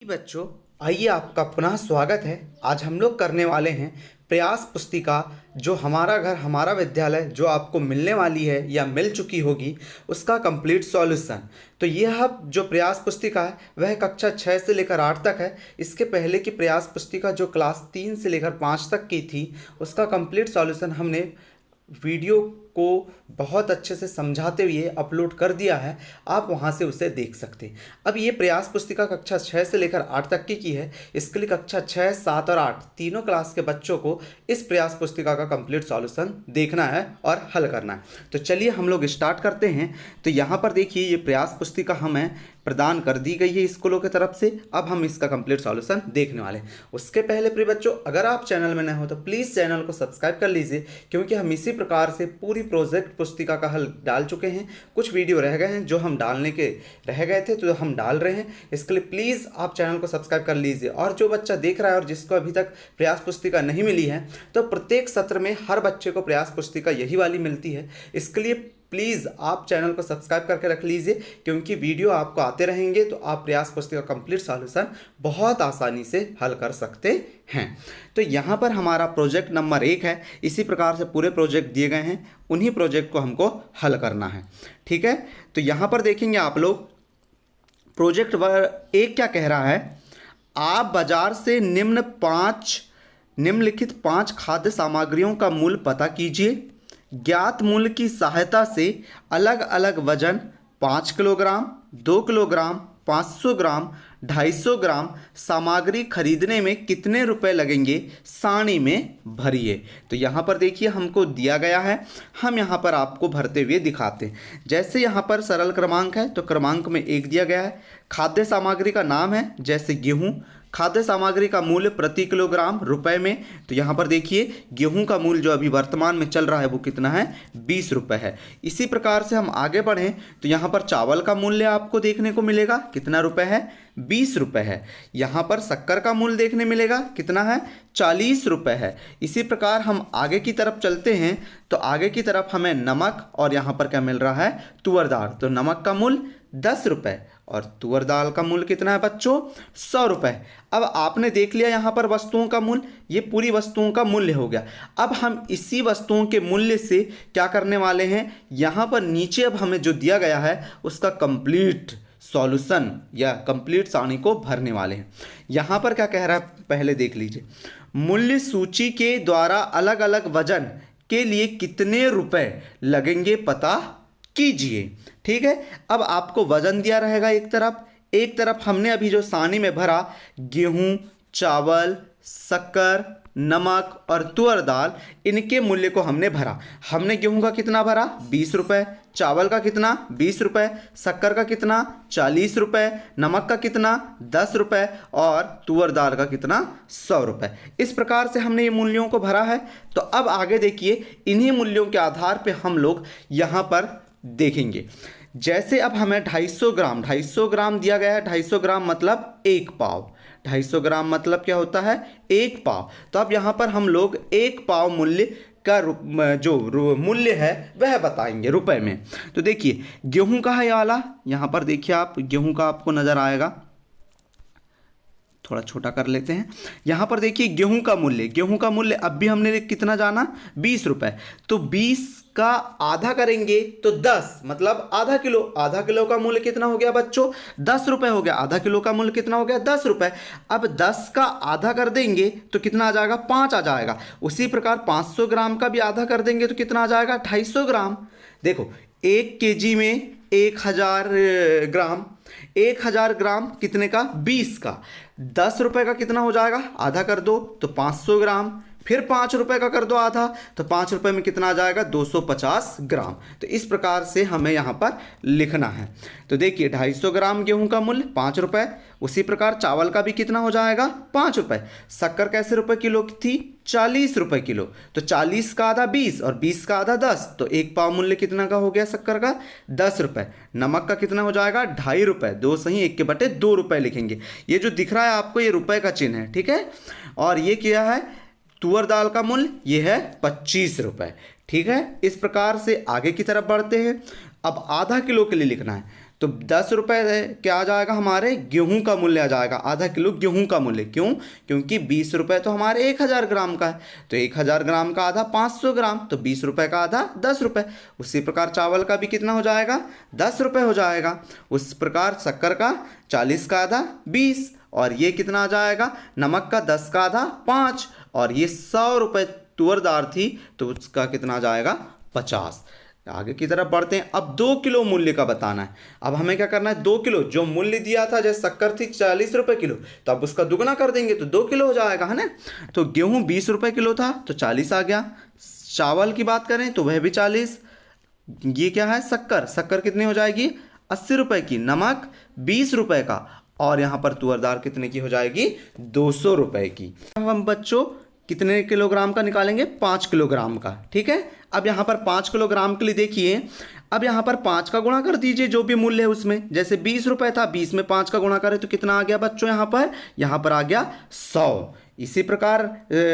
बच्चों, आइए आपका पुनः स्वागत है। आज हम लोग करने वाले हैं प्रयास पुस्तिका जो हमारा घर हमारा विद्यालय जो आपको मिलने वाली है या मिल चुकी होगी उसका कंप्लीट सॉल्यूशन। तो यह जो प्रयास पुस्तिका है वह कक्षा 6 से लेकर 8 तक है। इसके पहले की प्रयास पुस्तिका जो क्लास 3 से लेकर 5 तक की थी उसका कंप्लीट सॉल्यूशन हमने वीडियो को बहुत अच्छे से समझाते हुए अपलोड कर दिया है, आप वहां से उसे देख सकते हैं। अब ये प्रयास पुस्तिका कक्षा 6 से लेकर 8 तक की है। इसके लिए कक्षा 6, 7 और 8 तीनों क्लास के बच्चों को इस प्रयास पुस्तिका का कंप्लीट सॉल्यूशन देखना है और हल करना है। तो चलिए हम लोग स्टार्ट करते हैं। तो यहाँ पर देखिए ये प्रयास पुस्तिका हमें प्रदान कर दी गई है स्कूलों की तरफ से। अब हम इसका कंप्लीट सॉल्यूशन देखने वाले हैं। उसके पहले प्रिय बच्चों, अगर आप चैनल में नए हो तो प्लीज़ चैनल को सब्सक्राइब कर लीजिए, क्योंकि हम इसी प्रकार से पूरी प्रोजेक्ट पुस्तिका का हल डाल चुके हैं। कुछ वीडियो रह गए हैं जो हम डालने के रह गए थे तो हम डाल रहे हैं। इसके लिए प्लीज़ आप चैनल को सब्सक्राइब कर लीजिए। और जो बच्चा देख रहा है और जिसको अभी तक प्रयास पुस्तिका नहीं मिली है, तो प्रत्येक सत्र में हर बच्चे को प्रयास पुस्तिका यही वाली मिलती है। इसके लिए प्लीज़ आप चैनल को सब्सक्राइब करके रख लीजिए, क्योंकि वीडियो आपको आते रहेंगे तो आप प्रयास पुस्तिका कंप्लीट सॉल्यूशन बहुत आसानी से हल कर सकते हैं। तो यहाँ पर हमारा प्रोजेक्ट नंबर 1 है। इसी प्रकार से पूरे प्रोजेक्ट दिए गए हैं, उन्हीं प्रोजेक्ट को हमको हल करना है। ठीक है, तो यहाँ पर देखेंगे आप लोग प्रोजेक्ट 1 क्या कह रहा है। आप बाजार से निम्नलिखित 5 खाद्य सामग्रियों का मूल्य पता कीजिए। ज्ञात मूल्य की सहायता से अलग अलग वजन 5 किलोग्राम, 2 किलोग्राम, 500 ग्राम, 250 ग्राम सामग्री खरीदने में कितने रुपए लगेंगे सारणी में भरिए। तो यहाँ पर देखिए हमको दिया गया है, हम यहाँ पर आपको भरते हुए दिखाते हैं। जैसे यहाँ पर सरल क्रमांक है तो क्रमांक में 1 दिया गया है। खाद्य सामग्री का नाम है जैसे गेहूँ। खाद्य सामग्री का मूल्य प्रति किलोग्राम रुपए में, तो यहाँ पर देखिए गेहूं का मूल्य जो अभी वर्तमान में चल रहा है वो कितना है, 20 रुपये है। इसी प्रकार से हम आगे बढ़ें तो यहाँ पर चावल का मूल्य आपको देखने को मिलेगा कितना रुपए है, 20 रुपये है। यहाँ पर शक्कर का मूल्य देखने मिलेगा कितना है, 40 रुपये है। इसी प्रकार हम आगे की तरफ चलते हैं तो आगे की तरफ हमें नमक और यहाँ पर क्या मिल रहा है, तुअर दाल। तो नमक का मूल्य 10 रुपये और तुअर दाल का मूल्य कितना है बच्चों, 100 रुपये। अब आपने देख लिया यहाँ पर वस्तुओं का मूल्य, ये पूरी वस्तुओं का मूल्य हो गया। अब हम इसी वस्तुओं के मूल्य से क्या करने वाले हैं, यहाँ पर नीचे अब हमें जो दिया गया है उसका कंप्लीट सॉल्यूशन या कंप्लीट सारणी को भरने वाले हैं। यहाँ पर क्या कह रहा है पहले देख लीजिए। मूल्य सूची के द्वारा अलग अलग वजन के लिए कितने रुपए लगेंगे पता कीजिए। ठीक है, अब आपको वजन दिया रहेगा एक तरफ हमने अभी जो सारणी में भरा गेहूं, चावल, शक्कर, नमक और तुअर दाल, इनके मूल्य को हमने भरा। हमने गेहूं का कितना भरा, 20 रुपये, चावल का कितना 20 रुपये, शक्कर का कितना 40 रुपये, नमक का कितना 10 रुपये और तुअर दाल का कितना 100 रुपये। इस प्रकार से हमने ये मूल्यों को भरा है। तो अब आगे देखिए इन्हीं मूल्यों के आधार पर हम लोग यहाँ पर देखेंगे। जैसे अब हमें 250 ग्राम दिया गया है। 250 ग्राम मतलब 1 पाव। 250 ग्राम मतलब क्या होता है, 1 पाव। तो अब यहाँ पर हम लोग 1 पाव मूल्य का जो मूल्य है वह बताएंगे रुपए में। तो देखिए गेहूं का है ये वाला, यहाँ पर देखिए आप गेहूं का आपको नजर आएगा, थोड़ा छोटा कर लेते हैं। यहाँ पर देखिए गेहूं का मूल्य अब भी हमने कितना जाना, 20 रुपए। तो 20 का आधा करेंगे तो 10 मतलब आधा किलो। आधा किलो का मूल्य कितना हो गया बच्चों, 10 रुपए हो गया। आधा किलो का मूल्य कितना हो गया, 10 रुपए। अब 10 का आधा कर देंगे तो कितना आ जाएगा, 5 आ जाएगा। उसी प्रकार 500 ग्राम का भी आधा कर देंगे तो कितना आ जाएगा, 250 ग्राम। देखो 1 केजी में 1000 ग्राम, 1000 ग्राम कितने का, 20 का। 10 रुपए का कितना हो जाएगा, आधा कर दो तो 500 ग्राम, फिर 5 रुपए का कर दो आधा तो 5 रुपए में कितना आ जाएगा, 250 ग्राम। तो इस प्रकार से हमें यहाँ पर लिखना है। तो देखिए 250 ग्राम गेहूं का मूल्य 5 रुपए। उसी प्रकार चावल का भी कितना हो जाएगा, 5 रुपए। शक्कर कैसे रुपए किलो थी, 40 रुपए किलो। तो 40 का आधा 20 और 20 का आधा 10, तो 1 पाव मूल्य कितना का हो गया शक्कर का, 10 रुपए। नमक का कितना हो जाएगा, 2.5 रुपए। 2 सही 1 के बटे 2 रुपए लिखेंगे। ये जो दिख रहा है आपको ये रुपए का चिन्ह है, ठीक है। और ये क्या है, तुअर दाल का मूल्य ये है 25 रुपए। ठीक है, इस प्रकार से आगे की तरफ बढ़ते हैं। अब आधा किलो के लिए लिखना है तो 10 रुपये क्या आ जाएगा, हमारे गेहूं का मूल्य आ जाएगा, आधा किलो गेहूं का मूल्य। क्यों? क्योंकि 20 रुपये तो हमारे 1000 ग्राम का है, तो 1000 ग्राम का आधा 500 ग्राम, तो 20 रुपये का आधा 10 रुपये। उसी प्रकार चावल का भी कितना हो जाएगा, 10 रुपये हो जाएगा। उस प्रकार शक्कर का 40 का आधा 20, और ये कितना आ जाएगा, नमक का 10 का आधा 5, और ये 100 रुपये तुअर दाल थी तो उसका कितना आ जाएगा, 50। आगे की तरफ बढ़ते हैं। अब 2 किलो मूल्य का बताना है। अब हमें क्या करना है, 2 किलो जो मूल्य दिया था, जैसे शक्कर थी 40 रुपये किलो, तो अब उसका दुगना कर देंगे तो 2 किलो हो जाएगा, है ना। तो गेहूं 20 रुपये किलो था तो 40 आ गया। चावल की बात करें तो वह भी 40। ये क्या है, शक्कर, शक्कर कितनी हो जाएगी, 80 रुपये की। नमक 20 रुपये का, और यहाँ पर तुअर दाल कितने की हो जाएगी, 200 रुपये की। अब हम बच्चों कितने किलोग्राम का निकालेंगे, 5 किलोग्राम का। ठीक है, अब यहाँ पर 5 किलोग्राम के लिए देखिए, अब यहाँ पर 5 का गुणा कर दीजिए जो भी मूल्य है उसमें। जैसे 20 रुपये था, 20 में 5 का गुणा करें तो कितना आ गया बच्चों, यहाँ पर आ गया 100। इसी प्रकार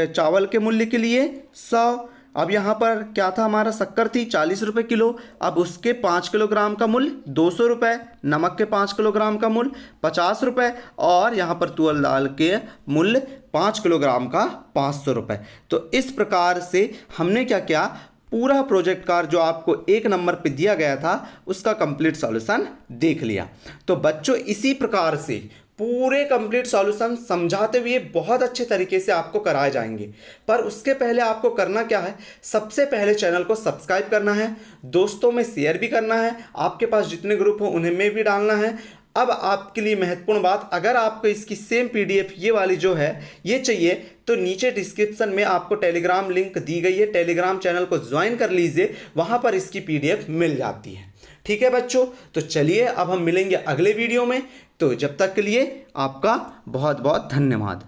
चावल के मूल्य के लिए 100। अब यहाँ पर क्या था, हमारा शक्कर थी 40 रुपये किलो, अब उसके 5 किलोग्राम का मूल्य 200 रुपये, नमक के 5 किलोग्राम का मूल्य 50 रुपये, और यहाँ पर तुअर दाल के मूल्य 5 किलोग्राम का 500 रुपये। तो इस प्रकार से हमने क्या किया, पूरा प्रोजेक्ट कार्ड जो आपको 1 नंबर पे दिया गया था उसका कंप्लीट सॉल्यूशन देख लिया। तो बच्चों इसी प्रकार से पूरे कंप्लीट सॉल्यूशन समझाते हुए बहुत अच्छे तरीके से आपको कराए जाएंगे। पर उसके पहले आपको करना क्या है, सबसे पहले चैनल को सब्सक्राइब करना है, दोस्तों में शेयर भी करना है, आपके पास जितने ग्रुप हो उन्हें में भी डालना है। अब आपके लिए महत्वपूर्ण बात, अगर आपको इसकी सेम PDF ये वाली जो है ये चाहिए तो नीचे डिस्क्रिप्शन में आपको टेलीग्राम लिंक दी गई है, टेलीग्राम चैनल को ज्वाइन कर लीजिए, वहाँ पर इसकी PDF मिल जाती है। ठीक है बच्चों, तो चलिए अब हम मिलेंगे अगले वीडियो में। तो जब तक के लिए आपका बहुत बहुत धन्यवाद।